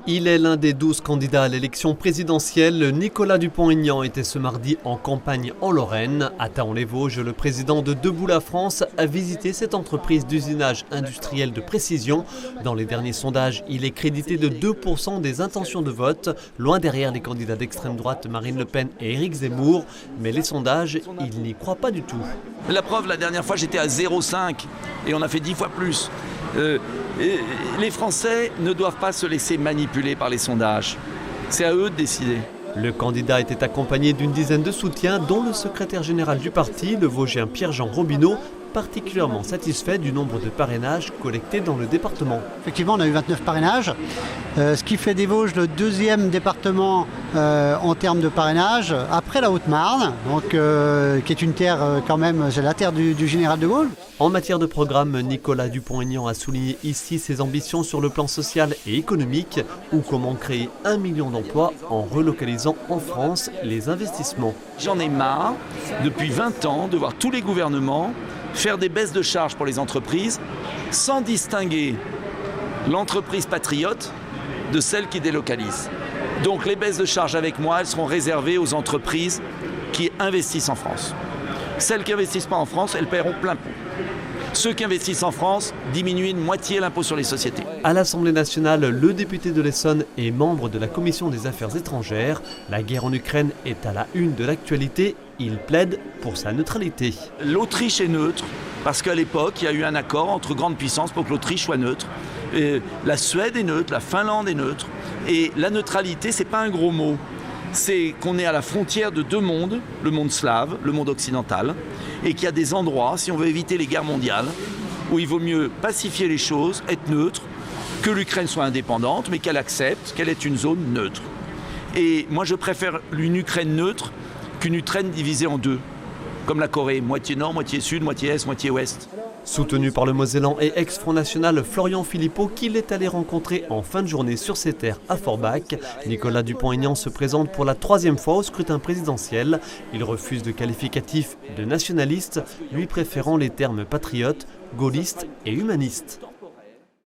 Il est l'un des 12 candidats à l'élection présidentielle. Nicolas Dupont-Aignan était ce mardi en campagne en Lorraine. À Thaon-les-Vosges, le président de Debout la France a visité cette entreprise d'usinage industriel de précision. Dans les derniers sondages, il est crédité de 2% des intentions de vote, loin derrière les candidats d'extrême droite Marine Le Pen et Éric Zemmour. Mais les sondages, il n'y croit pas du tout. La preuve, la dernière fois, j'étais à 0,5 et on a fait 10 fois plus. Les Français ne doivent pas se laisser manipuler par les sondages. C'est à eux de décider. Le candidat était accompagné d'une dizaine de soutiens, dont le secrétaire général du parti, le Vosgien Pierre-Jean Robineau, particulièrement satisfait du nombre de parrainages collectés dans le département. Effectivement, on a eu 29 parrainages, ce qui fait des Vosges le deuxième département en termes de parrainage, après la Haute-Marne, donc, qui est une terre quand même, c'est la terre du général de Gaulle. En matière de programme, Nicolas Dupont-Aignan a souligné ici ses ambitions sur le plan social et économique, ou comment créer 1 million d'emplois en relocalisant en France les investissements. J'en ai marre, depuis 20 ans, de voir tous les gouvernements faire des baisses de charges pour les entreprises sans distinguer l'entreprise patriote de celle qui délocalise. Donc les baisses de charges avec moi, elles seront réservées aux entreprises qui investissent en France. Celles qui n'investissent pas en France, elles paieront plein pot. Ceux qui investissent en France, diminuer de moitié l'impôt sur les sociétés. À l'Assemblée nationale, le député de l'Essonne est membre de la Commission des Affaires étrangères. La guerre en Ukraine est à la une de l'actualité. Il plaide pour sa neutralité. L'Autriche est neutre, parce qu'à l'époque, il y a eu un accord entre grandes puissances pour que l'Autriche soit neutre. Et la Suède est neutre, la Finlande est neutre. Et la neutralité, c'est pas un gros mot. C'est qu'on est à la frontière de deux mondes, le monde slave, le monde occidental, et qu'il y a des endroits, si on veut éviter les guerres mondiales, où il vaut mieux pacifier les choses, être neutre, que l'Ukraine soit indépendante, mais qu'elle accepte qu'elle est une zone neutre. Et moi, je préfère une Ukraine neutre qu'une Ukraine divisée en deux, comme la Corée, moitié nord, moitié sud, moitié est, moitié ouest. Soutenu par le Mosellan et ex-Front National Florian Philippot, qu'il est allé rencontrer en fin de journée sur ses terres à Forbach, Nicolas Dupont-Aignan se présente pour la 3e fois au scrutin présidentiel. Il refuse le qualificatif de nationaliste, lui préférant les termes patriote, gaulliste et humaniste.